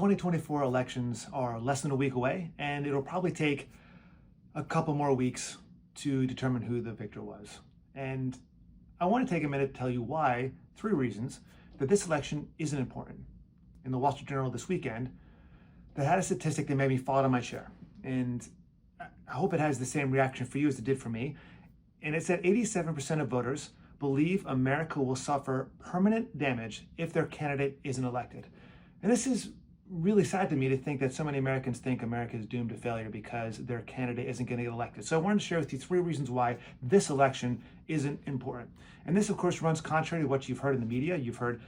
2024 elections are less than a week away, and it'll probably take a couple more weeks to determine who the victor was. And I want to take a minute to tell you why, 3 reasons, that this election isn't important. In the Wall Street Journal this weekend, they had a statistic that made me fall out of my chair. And I hope it has the same reaction for you as it did for me. And it said 87% of voters believe America will suffer permanent damage if their candidate isn't elected. And this is really sad to me to think that so many Americans think America is doomed to failure because their candidate isn't going to get elected. So I wanted to share with you 3 reasons why this election isn't important. And this, of course, runs contrary to what you've heard in the media. You've heard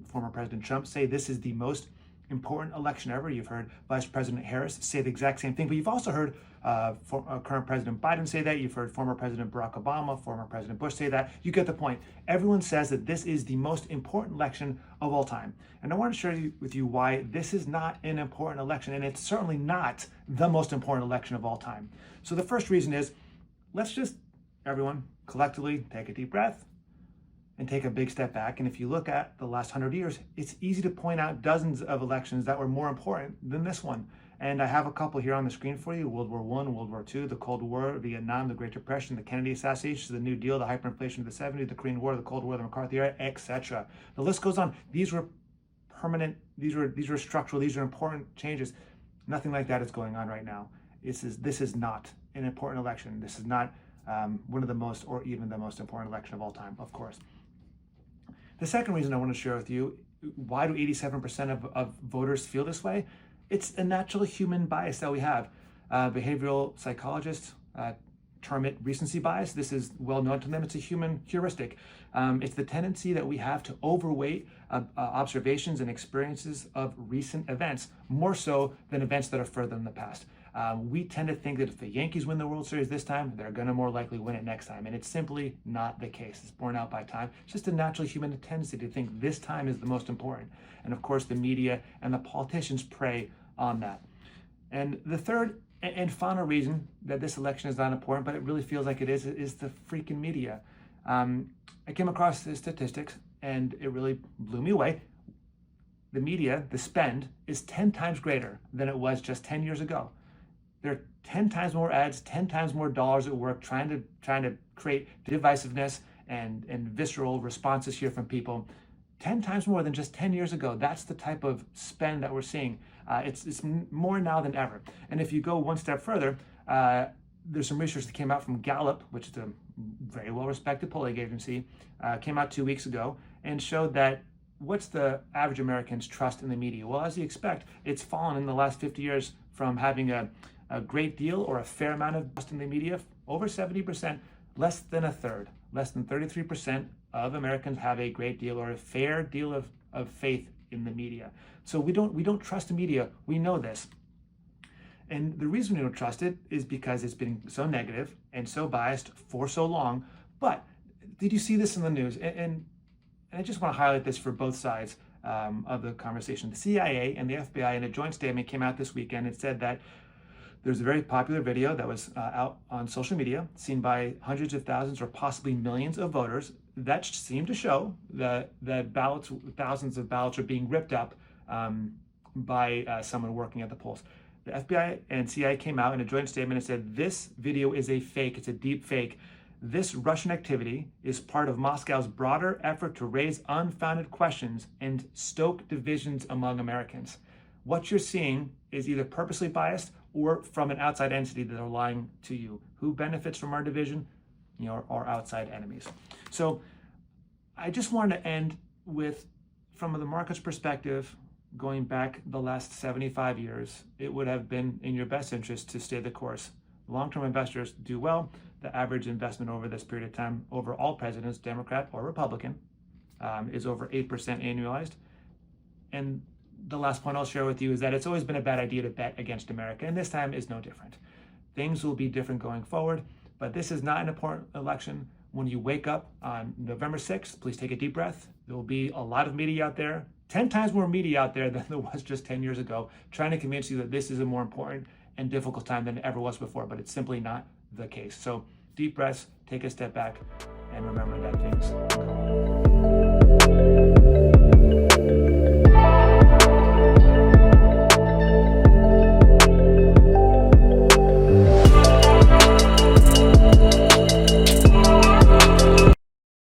former President Trump say this is the most important election ever. You've heard Vice President Harris say the exact same thing, but you've also heard current President Biden say that. You've heard former President Barack Obama, former President Bush say that. You get the point. Everyone says that this is the most important election of all time. And I want to share with you why this is not an important election, and it's certainly not the most important election of all time. So the first reason is, let's just, everyone, collectively take a deep breath and take a big step back. And if you look at the last 100 years, it's easy to point out dozens of elections that were more important than this one. And I have a couple here on the screen for you: World War I, World War II, the Cold War, Vietnam, the Great Depression, the Kennedy assassination, the New Deal, the hyperinflation of the 70s, the Korean War, the Cold War, the McCarthy era, etc. The list goes on. These were permanent, these were structural, these are important changes. Nothing like that is going on right now. This is not an important election. This is not one of the most, or even the most important election of all time, of course. The second reason I want to share with you, why do 87% of voters feel this way? It's a natural human bias that we have. Behavioral psychologists term it recency bias. This is well known to them. It's a human heuristic. It's the tendency that we have to overweight observations and experiences of recent events, more so than events that are further in the past. We tend to think that if the Yankees win the World Series this time, they're going to more likely win it next time. And it's simply not the case. It's borne out by time. It's just a natural human tendency to think this time is the most important. And of course, the media and the politicians prey on that. And the third and final reason that this election is not important, but it really feels like it is the freaking media. I came across the statistics and it really blew me away. The media, the spend, is 10 times greater than it was just 10 years ago. There are 10 times more ads, 10 times more dollars at work trying to create divisiveness and visceral responses here from people. 10 times more than just 10 years ago. That's the type of spend that we're seeing. It's more now than ever. And if you go one step further, there's some research that came out from Gallup, which is a very well-respected polling agency, came out 2 weeks ago and showed that what's the average American's trust in the media? Well, as you expect, it's fallen in the last 50 years from having a great deal or a fair amount of trust in the media, over 70%, less than a third, less than 33% of Americans have a great deal or a fair deal of faith in the media. So we don't trust the media. We know this. And the reason we don't trust it is because it's been so negative and so biased for so long. But did you see this in the news? And I just want to highlight this for both sides of the conversation. The CIA and the FBI in a joint statement came out this weekend and said that there's a very popular video that was out on social media, seen by hundreds of thousands or possibly millions of voters, that seemed to show that ballots, thousands of ballots are being ripped up by someone working at the polls. The FBI and CIA came out in a joint statement and said, this video is a fake, it's a deep fake. This Russian activity is part of Moscow's broader effort to raise unfounded questions and stoke divisions among Americans. What you're seeing is either purposely biased or from an outside entity that are lying to you. Who benefits from our division? Our outside enemies. So I just wanted to end with, from the market's perspective, going back the last 75 years, it would have been in your best interest to stay the course. Long-term investors do well. The average investment over this period of time, over all presidents, Democrat or Republican, is over 8% annualized. And the last point I'll share with you is that it's always been a bad idea to bet against America, and this time is no different. Things will be different going forward, but this is not an important election. When you wake up on November 6th, please take a deep breath. There will be a lot of media out there, 10 times more media out there than there was just 10 years ago, trying to convince you that this is a more important and difficult time than it ever was before, but it's simply not the case. So deep breaths, take a step back, and remember that thing